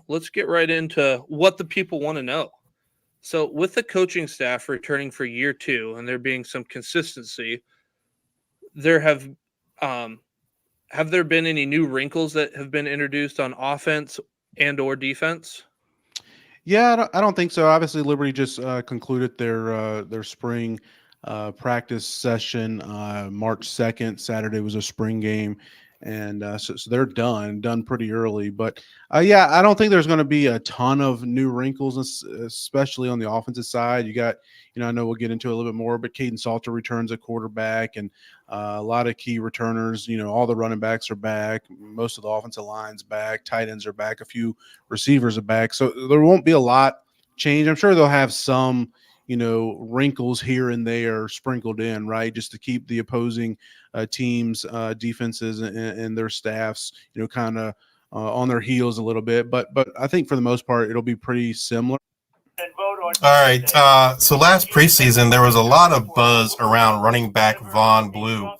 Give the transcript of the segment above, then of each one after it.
let's get right into what the people want to know. So, with the coaching staff returning for year two and there being some consistency, there um, have there been any new wrinkles that have been introduced on offense and or defense? Yeah, I don't think so. Obviously, Liberty just concluded their spring practice session March 2nd. Saturday was a spring game, and so they're done pretty early. But yeah, I don't think there's going to be a ton of new wrinkles, especially on the offensive side. You got, I know we'll get into it a little bit more, but Caden Salter returns at quarterback, and a lot of key returners. All the running backs are back. Most of the offensive line's back. Tight ends are back. A few receivers are back. So there won't be a lot change. I'm sure they'll have some, wrinkles here and there sprinkled in, right? Just to keep the opposing teams, defenses, and their staffs, kind of on their heels a little bit. But I think for the most part, it'll be pretty similar. All right. So last preseason, there was a lot of buzz around running back Von Blue.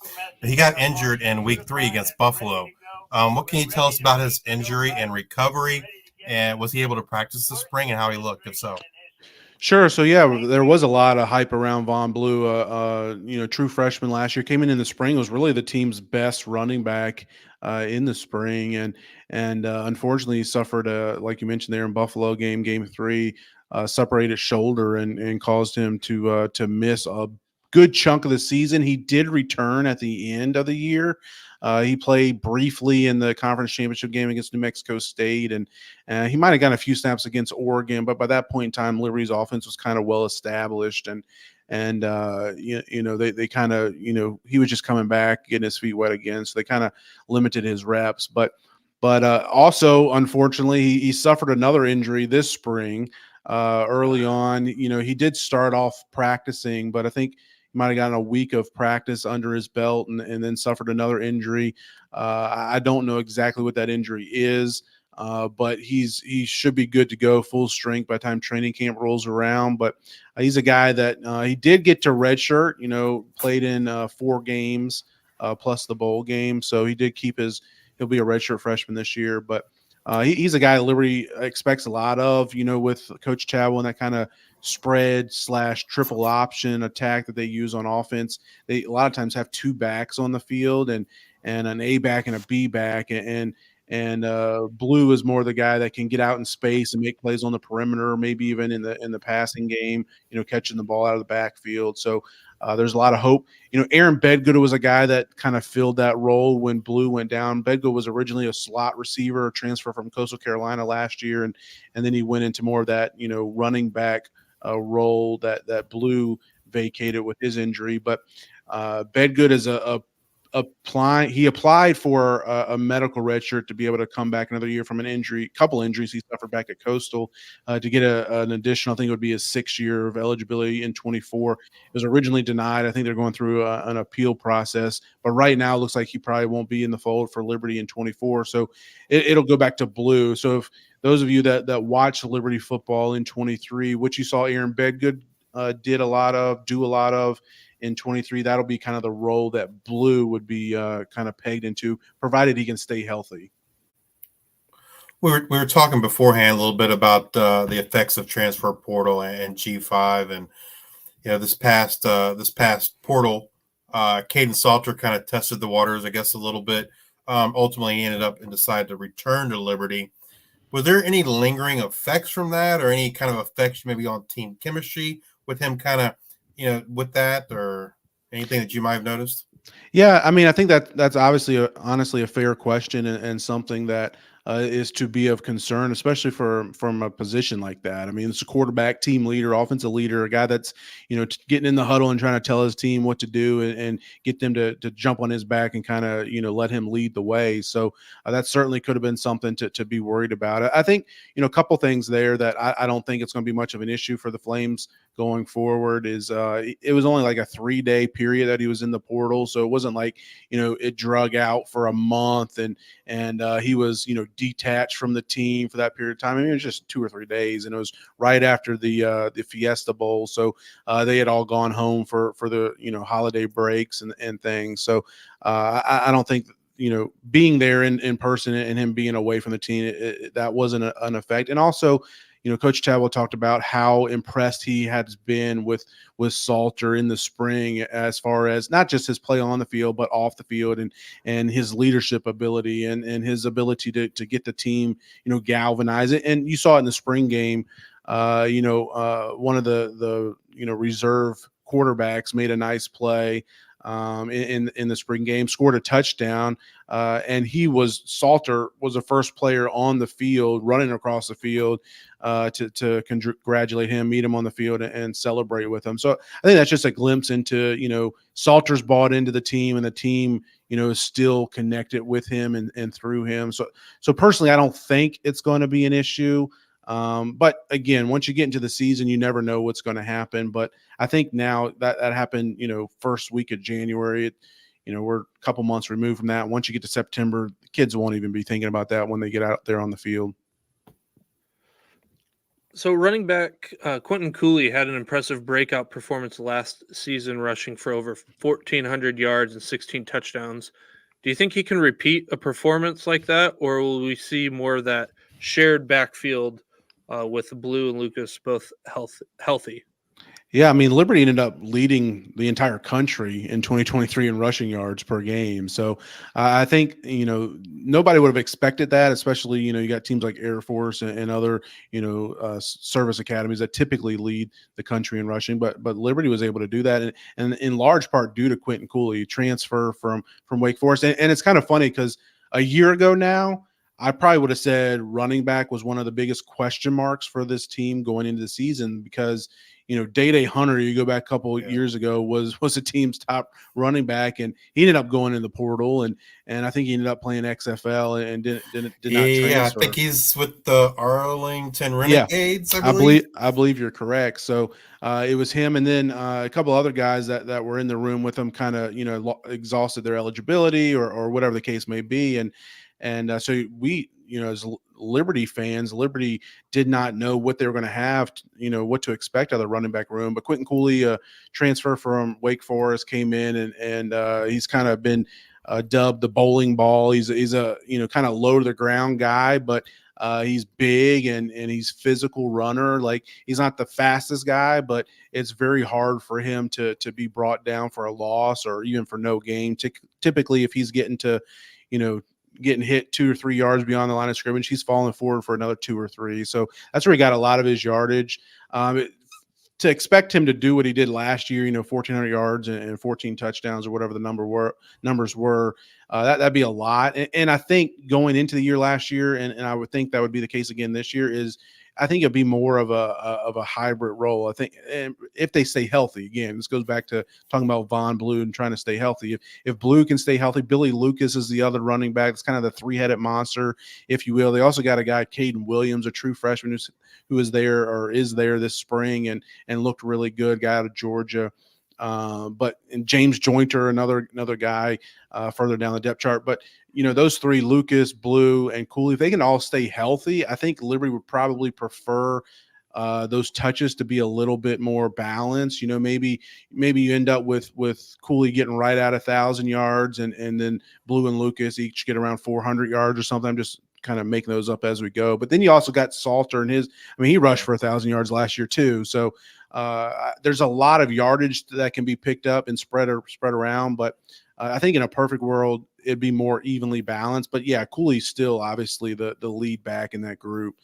He got injured in week 3 against Buffalo. What can you tell us about his injury and recovery? And was he able to practice this spring and how he looked, if so? Sure. So yeah, there was a lot of hype around Von Blue. True freshman last year, came in the spring, was really the team's best running back in the spring, and unfortunately he suffered like you mentioned there in Buffalo game 3, separated shoulder and caused him to miss a good chunk of the season. He did return at the end of the year. He played briefly in the conference championship game against New Mexico State, and he might have gotten a few snaps against Oregon. But by that point in time, Liberty's offense was kind of well established, and they kind of, he was just coming back, getting his feet wet again, so they kind of limited his reps. But also, unfortunately, he suffered another injury this spring. Early on, he did start off practicing, but I think he might have gotten a week of practice under his belt and then suffered another injury. I don't know exactly what that injury is, but he should be good to go full strength by the time training camp rolls around. But he's a guy that he did get to redshirt, played in 4 games plus the bowl game. So he did he'll be a redshirt freshman this year. But he's a guy Liberty expects a lot of, with Coach Chadwell and that kind of spread / triple option attack that they use on offense. They a lot of times have 2 backs on the field and an A back and a B back, and Blue is more the guy that can get out in space and make plays on the perimeter, maybe even in the passing game, catching the ball out of the backfield. So there's a lot of hope. Aaron Bedgood was a guy that kind of filled that role when Blue went down. Bedgood was originally a slot receiver, a transfer from Coastal Carolina last year, and then he went into more of that, running back role that Blue vacated with his injury. But Bedgood is he applied for a medical red shirt to be able to come back another year from couple injuries he suffered back at Coastal, to get an additional, I think it would be his 6th year of eligibility in 24. It was originally denied. I think they're going through an appeal process, but right now it looks like he probably won't be in the fold for Liberty in 24. So it'll go back to Blue. So if those of you that watch Liberty football in 23, which you saw Aaron Bedgood do a lot of in 23, that'll be kind of the role that Blue would be kind of pegged into, provided he can stay healthy. We were talking beforehand a little bit about the effects of transfer portal and G5, and this past portal, Caden Salter kind of tested the waters, I guess, a little bit. Ultimately, he ended up and decided to return to Liberty. Was there any lingering effects from that, or any kind of effects maybe on team chemistry with him kind of, with that, or anything that you might have noticed? Yeah, I mean, I think that's obviously honestly a fair question, and something that is to be of concern, especially from a position like that. I mean, it's a quarterback, team leader, offensive leader, a guy that's getting in the huddle and trying to tell his team what to do, and get them to jump on his back and kind of let him lead the way. So that certainly could have been something to be worried about. I think a couple things there that I don't think it's going to be much of an issue for the Flames going forward. Is it was only like a 3-day period that he was in the portal, so it wasn't like it drug out for a month and he was detached from the team for that period of time. I mean, it was just 2 or 3 days, and it was right after the Fiesta Bowl, so they had all gone home for the holiday breaks and things. So I don't think being there in person and him being away from the team, that wasn't an effect. And also, Coach Chadwell talked about how impressed he has been with Salter in the spring, as far as not just his play on the field, but off the field, and his leadership ability and his ability to get the team, galvanize it. And you saw it in the spring game. One of the reserve quarterbacks made a nice play in the spring game, scored a touchdown, and Salter was the first player on the field, running across the field to congratulate him, meet him on the field, and celebrate with him. So I think that's just a glimpse into, Salter's bought into the team, and the team, is still connected with him and through him. So personally, I don't think it's going to be an issue. But again, once you get into the season, you never know what's going to happen. But I think now that happened, first week of January, we're a couple months removed from that. Once you get to September, the kids won't even be thinking about that when they get out there on the field. So running back Quentin Cooley had an impressive breakout performance last season, rushing for over 1,400 yards and 16 touchdowns. Do you think he can repeat a performance like that, or will we see more of that shared backfield with Blue and Lucas both healthy? Yeah, I mean, Liberty ended up leading the entire country in 2023 in rushing yards per game. So I think, nobody would have expected that, especially, you got teams like Air Force and other, service academies that typically lead the country in rushing. But Liberty was able to do that, and in large part due to Quentin Cooley, transfer from Wake Forest. And it's kind of funny because a year ago now, I probably would have said running back was one of the biggest question marks for this team going into the season because, Day Hunter, you go back a couple of years ago, was the team's top running back, and he ended up going in the portal, and I think he ended up playing XFL and did not transfer. Yeah, I think he's with the Arlington Renegades. Yeah, I believe you're correct. So it was him, and then a couple other guys that were in the room with him, kind of exhausted their eligibility or whatever the case may be, and so we, as Liberty fans, Liberty did not know what they were going to have, what to expect out of the running back room. But Quentin Cooley, transfer from Wake Forest, came in and he's kind of been dubbed the bowling ball. He's a kind of low to the ground guy, but he's big and he's physical runner. Like, he's not the fastest guy, but it's very hard for him to be brought down for a loss or even for no gain. Typically, if he's getting to, getting hit 2 or 3 yards beyond the line of scrimmage, he's falling forward for another 2 or 3. So that's where he got a lot of his yardage. To expect him to do what he did last year, 1,400 yards and 14 touchdowns or whatever the numbers were, that'd be a lot. And I think going into the year last year, and I would think that would be the case again this year, is I think it'd be more of a hybrid role. I think if they stay healthy, again, this goes back to talking about Von Blue and trying to stay healthy. If Blue can stay healthy, Billy Lucas is the other running back. It's kind of the three-headed monster, if you will. They also got a guy, Caden Williams, a true freshman who is there this spring and looked really good, guy out of Georgia. But James Jointer, another guy further down the depth chart. But those three, Lucas, Blue, and Cooley, if they can all stay healthy, I think Liberty would probably prefer those touches to be a little bit more balanced. Maybe you end up with Cooley getting right at 1,000 yards, and then Blue and Lucas each get around 400 yards or something. I'm just kind of making those up as we go. But then you also got Salter and he rushed for 1,000 yards last year too. So there's a lot of yardage that can be picked up and spread around. But I think in a perfect world, it'd be more evenly balanced. But yeah, Cooley's still obviously the lead back in that group.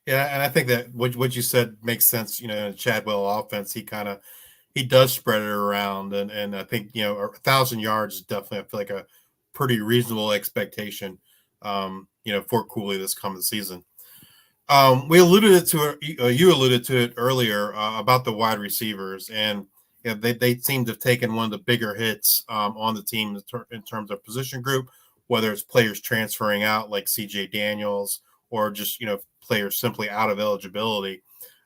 Yeah, and I think that what you said makes sense. In a Chadwell offense, he does spread it around, and I think 1,000 yards is definitely, I feel like, a pretty reasonable expectation. For Cooley this coming season. You alluded to it earlier about the wide receivers, and they seem to have taken one of the bigger hits on the team in terms of position group, whether it's players transferring out like C.J. Daniels or just players simply out of eligibility.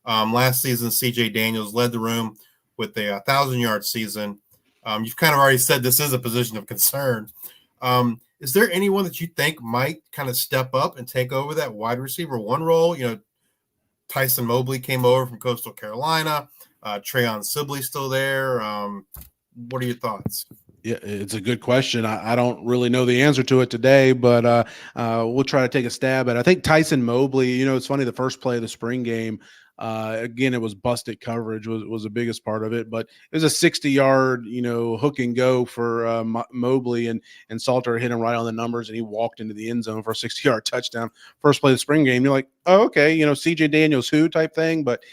Last season, C.J. Daniels led the room with a 1,000-yard season. You've kind of already said this is a position of concern. Is there anyone that you think might kind of step up and take over that wide receiver one role? Tyson Mobley came over from Coastal Carolina. Trayon Sibley's still there. What are your thoughts? Yeah, it's a good question. I don't really know the answer to it today, but we'll try to take a stab at it. I think Tyson Mobley, it's funny, the first play of the spring game, again, it was busted coverage was the biggest part of it, but it was a 60-yard, hook and go for Mobley, and Salter hit him right on the numbers, and he walked into the end zone for a 60-yard touchdown. First play of the spring game, you're like, oh, okay, CJ Daniels who type thing, but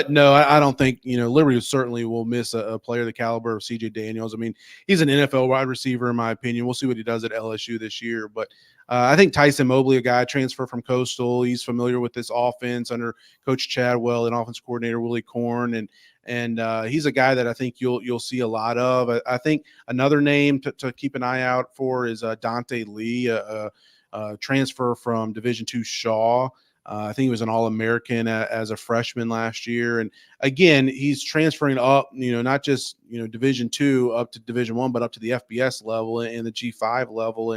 no, I don't think, Liberty certainly will miss a player the caliber of CJ Daniels. I mean, he's an NFL wide receiver, in my opinion. We'll see what he does at LSU this year. But I think Tyson Mobley, a guy transfer from Coastal, he's familiar with this offense under Coach Chadwell and offense coordinator Willie Korn, and he's a guy that I think you'll see a lot of. I think another name to keep an eye out for is Dante Lee, a transfer from Division II Shaw. I think he was an All-American as a freshman last year. And again, he's transferring up, not just, Division II up to Division I, but up to the FBS level and the G5 level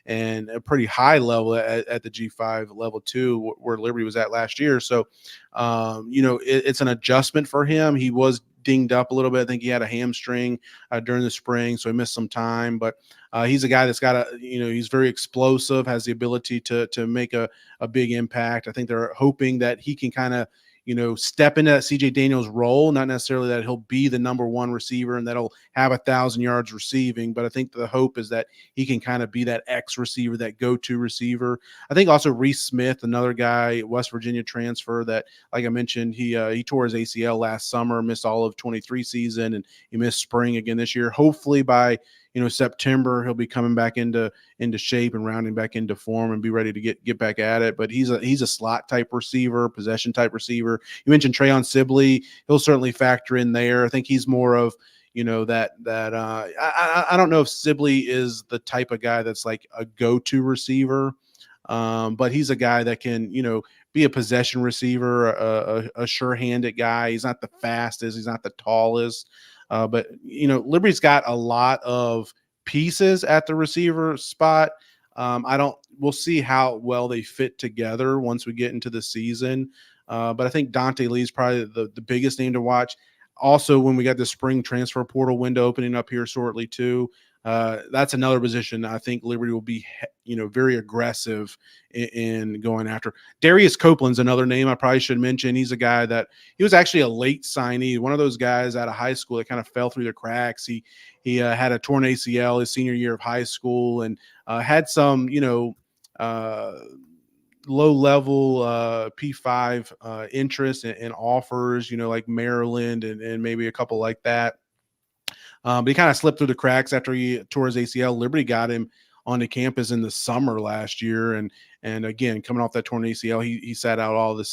and a pretty high level at the G5 level too, where Liberty was at last year. So, it's an adjustment for him. He was dinged up a little bit. I think he had a hamstring during the spring, so he missed some time. But he's a guy that's got he's very explosive, has the ability to make a big impact. I think they're hoping that he can kind of step into that CJ Daniels role, not necessarily that he'll be the number one receiver and that'll have 1,000 yards receiving, but I think the hope is that he can kind of be that X receiver, that go-to receiver. I think also Reese Smith, another guy, West Virginia transfer that, like I mentioned, he tore his ACL last summer, missed all of 23 season, and he missed spring again this year. Hopefully by September he'll be coming back into shape and rounding back into form and be ready to get back at it. But he's a slot type receiver, possession type receiver. You mentioned Trayon Sibley; he'll certainly factor in there. I think he's more of I don't know if Sibley is the type of guy that's like a go-to receiver, but he's a guy that can be a possession receiver, a sure-handed guy. He's not the fastest, he's not the tallest. But Liberty's got a lot of pieces at the receiver spot. We'll see how well they fit together once we get into the season. But I think Dante Lee's probably the biggest name to watch. Also, when we got the spring transfer portal window opening up here shortly too, that's another position I think Liberty will be, very aggressive in going after. Darius Copeland's another name I probably should mention. He's a guy that he was actually a late signee, one of those guys out of high school that kind of fell through the cracks. He had a torn ACL his senior year of high school and had some, low-level P5 interest and offers, like Maryland and maybe a couple like that. But he kind of slipped through the cracks after he tore his ACL. Liberty got him onto campus in the summer last year, and again coming off that torn ACL, he sat out all of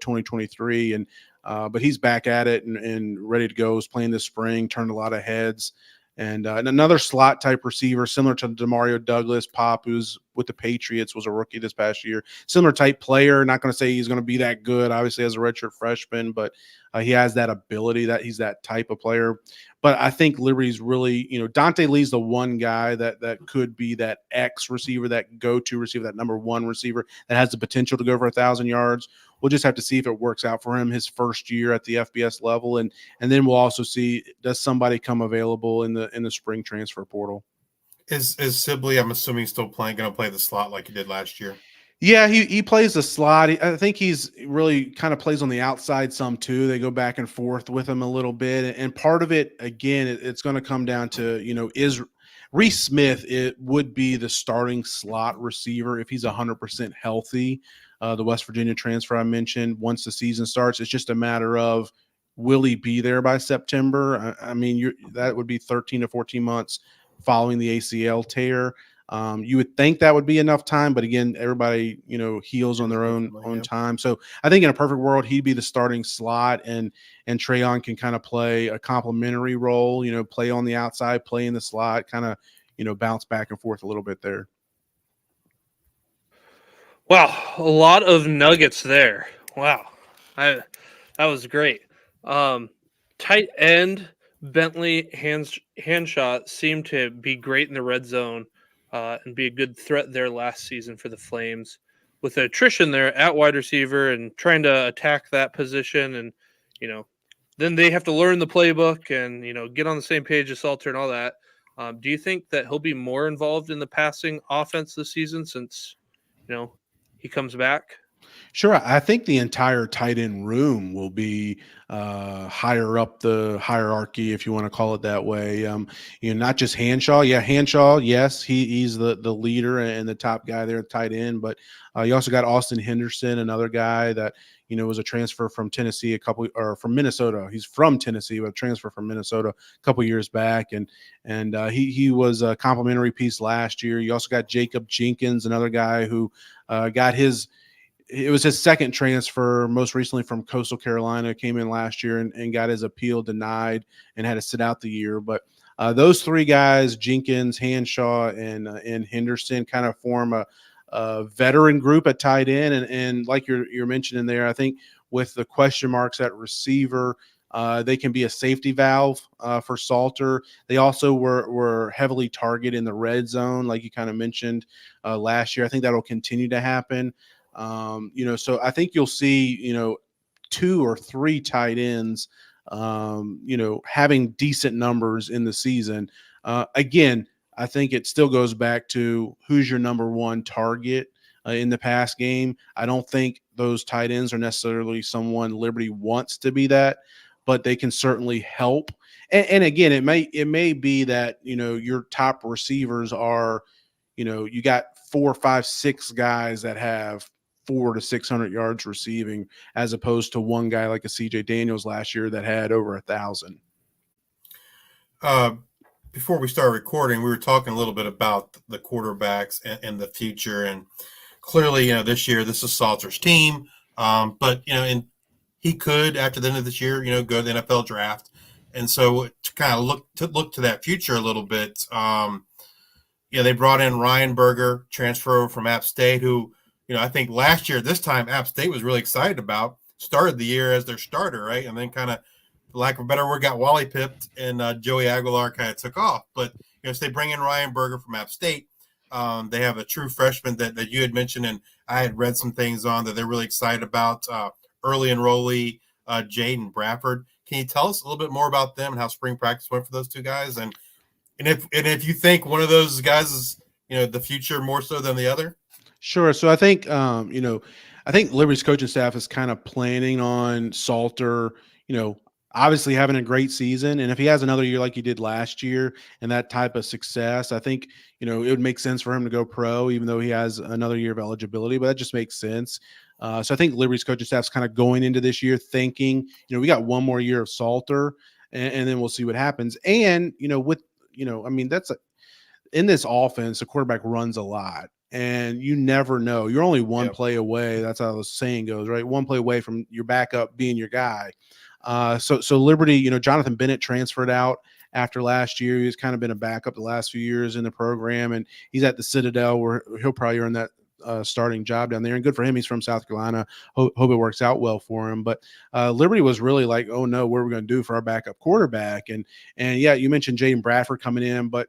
2023, and but he's back at it and ready to go. Was playing this spring, turned a lot of heads. And another slot type receiver, similar to Demario Douglas, Pop, who's with the Patriots, was a rookie this past year. Similar type player. Not going to say he's going to be that good, obviously, as a redshirt freshman, but he has that ability, that he's that type of player. But I think Liberty's really, Dante Lee's the one guy that could be that X receiver, that go-to receiver, that number one receiver that has the potential to go for 1,000 yards. We'll just have to see if it works out for him his first year at the FBS level, and then we'll also see, does somebody come available in the spring transfer portal. Is Sibley, I'm assuming, still going to play the slot like he did last year? Yeah, he plays the slot. I think he's really kind of plays on the outside some too. They go back and forth with him a little bit, and part of it, again, it's going to come down to is Reese Smith. It would be the starting slot receiver if he's 100% healthy. The West Virginia transfer I mentioned, once the season starts, it's just a matter of will he be there by September? I mean, that would be 13 to 14 months following the ACL tear. You would think that would be enough time, but again, everybody, heals on their own time. So I think in a perfect world, he'd be the starting slot, and Trayon can kind of play a complementary role, play on the outside, play in the slot, kind of, bounce back and forth a little bit there. Wow, a lot of nuggets there. Wow, that was great. Tight end Bentley Handshot seemed to be great in the red zone and be a good threat there last season for the Flames. With the attrition there at wide receiver and trying to attack that position, and then they have to learn the playbook and get on the same page as Salter and all that. Do you think that he'll be more involved in the passing offense this season since, he comes back? Sure, I think the entire tight end room will be higher up the hierarchy, if you want to call it that way. Not just Hanshaw. Yeah, Hanshaw. Yes, he's the leader and the top guy there at tight end. But you also got Austin Henderson, another guy that was a transfer from Tennessee from Minnesota. He's from Tennessee, but a transfer from Minnesota a couple years back, and he was a complimentary piece last year. You also got Jacob Jenkins, another guy who got it was his second transfer, most recently from Coastal Carolina, came in last year and got his appeal denied and had to sit out the year. But those three guys, Jenkins, Hanshaw, and Henderson, kind of form a veteran group at tight end. And like you're mentioning there, I think with the question marks at receiver, they can be a safety valve for Salter. They also were heavily targeted in the red zone, like you kind of mentioned last year. I think that'll continue to happen. So I think you'll see, 2 or 3 tight ends, having decent numbers in the season. Again, I think it still goes back to who's your number one target in the pass game. I don't think those tight ends are necessarily someone Liberty wants to be that, but they can certainly help. And again, it may be that, your top receivers are, you got 4, 5, 6 guys that have 400 to 600 yards receiving, as opposed to one guy like a CJ Daniels last year that had over 1,000. Before we start recording, we were talking a little bit about the quarterbacks and the future, and clearly, this year this is Salter's team, but and he could, after the end of this year, go to the NFL draft, and so to kind of look to that future a little bit. They brought in Ryan Berger, transfer from App State, who I think last year, this time, App State was really excited about. Started the year as their starter, right? And then kind of, for lack of a better word, got Wally pipped, and Joey Aguilar kind of took off. But, so they bring in Ryan Berger from App State. They have a true freshman that you had mentioned, and I had read some things on that they're really excited about. Early enrollee, Jaden Bradford. Can you tell us a little bit more about them and how spring practice went for those two guys? And if you think one of those guys is, the future more so than the other? Sure. So I think, I think Liberty's coaching staff is kind of planning on Salter, obviously having a great season. And if he has another year like he did last year and that type of success, I think, it would make sense for him to go pro, even though he has another year of eligibility, but that just makes sense. So I think Liberty's coaching staff's kind of going into this year thinking, we got one more year of Salter and then we'll see what happens. And, in this offense, the quarterback runs a lot. And you never know. You're only one play away. That's how the saying goes, right? One play away from your backup being your guy. So Liberty, Jonathan Bennett transferred out after last year. He's kind of been a backup the last few years in the program, and he's at the Citadel where he'll probably earn that starting job down there. And good for him. He's from South Carolina. Hope it works out well for him. But Liberty was really like, oh no, what are we going to do for our backup quarterback? And yeah, you mentioned Jaden Bradford coming in, but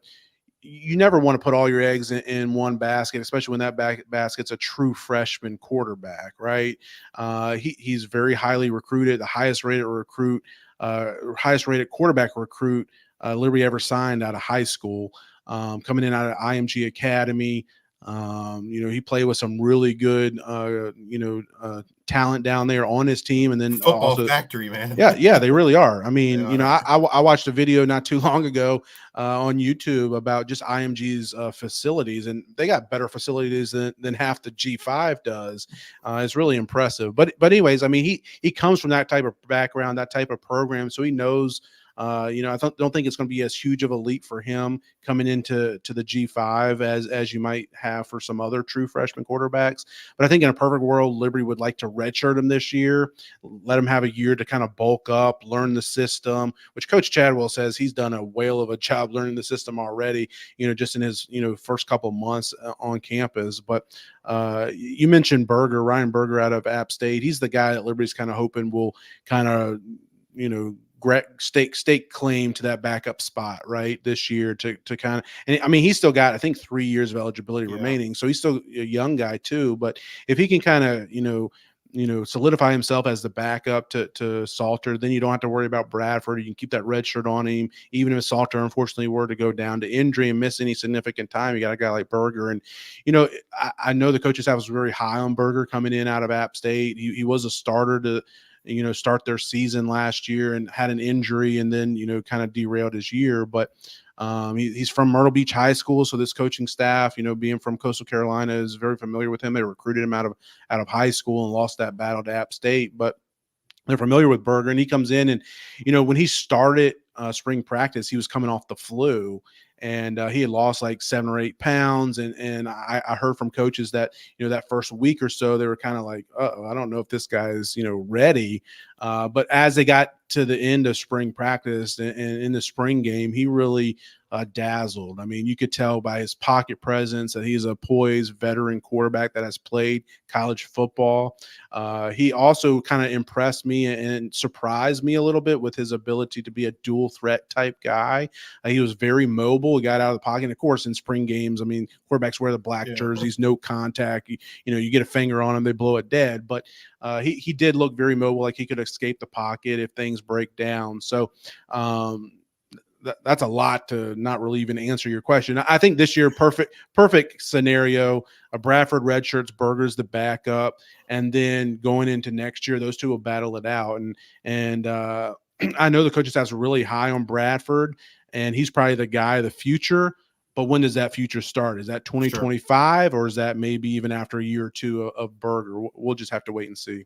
you never want to put all your eggs in one basket, especially when that basket's a true freshman quarterback, right? He's very highly recruited, the highest rated quarterback recruit Liberty ever signed out of high school, coming in out of IMG Academy. He played with some really good, talent down there on his team, and then football also factory, man. Yeah, they really are. I mean, I watched a video not too long ago on YouTube about just IMG's facilities, and they got better facilities than half the G5 does. It's really impressive. But anyways, I mean, he comes from that type of background, that type of program, so he knows. I don't think it's going to be as huge of a leap for him coming into the G5 as you might have for some other true freshman quarterbacks. But I think in a perfect world, Liberty would like to redshirt him this year, let him have a year to kind of bulk up, learn the system, which Coach Chadwell says he's done a whale of a job learning the system already, just in his, first couple months on campus. But you mentioned Ryan Berger out of App State. He's the guy that Liberty's kind of hoping will kind of, stake claim to that backup spot right this year to kind of, and I mean, he's still got, I think, 3 years of eligibility remaining. So he's still a young guy too, but if he can kind of, solidify himself as the backup to Salter. Then you don't have to worry about Bradford. You can keep that red shirt on him, even if Salter unfortunately were to go down to injury and miss any significant time. You got a guy like Berger, and I know the coaching staff was very high on Berger coming in out of App State. He was a starter to start their season last year and had an injury, and then kind of derailed his year, but. He's from Myrtle Beach High School, so this coaching staff, being from Coastal Carolina, is very familiar with him. They recruited him out of high school and lost that battle to App State, but they're familiar with Berger, and he comes in and, when he started spring practice, he was coming off the flu, and he had lost like 7 or 8 pounds. And I heard from coaches that, that first week or so, they were kind of like, I don't know if this guy is, ready. But as they got to the end of spring practice and in the spring game, he really dazzled. I mean, you could tell by his pocket presence that he's a poised veteran quarterback that has played college football. He also kind of impressed me and surprised me a little bit with his ability to be a dual threat type guy. He was very mobile. He got out of the pocket. And of course, in spring games, I mean, quarterbacks wear the black jerseys, no contact. You get a finger on him, they blow it dead. But he did look very mobile, like he could escape the pocket if things break down. So that's a lot to not really even answer your question. I think this year, perfect scenario, a Bradford redshirts, Berger's the backup, and then going into next year, those two will battle it out. And I know the coaching staff's really high on Bradford, and he's probably the guy of the future. But when does that future start? Is that 2025, or is that maybe even after a year or two of Berger? We'll just have to wait and see.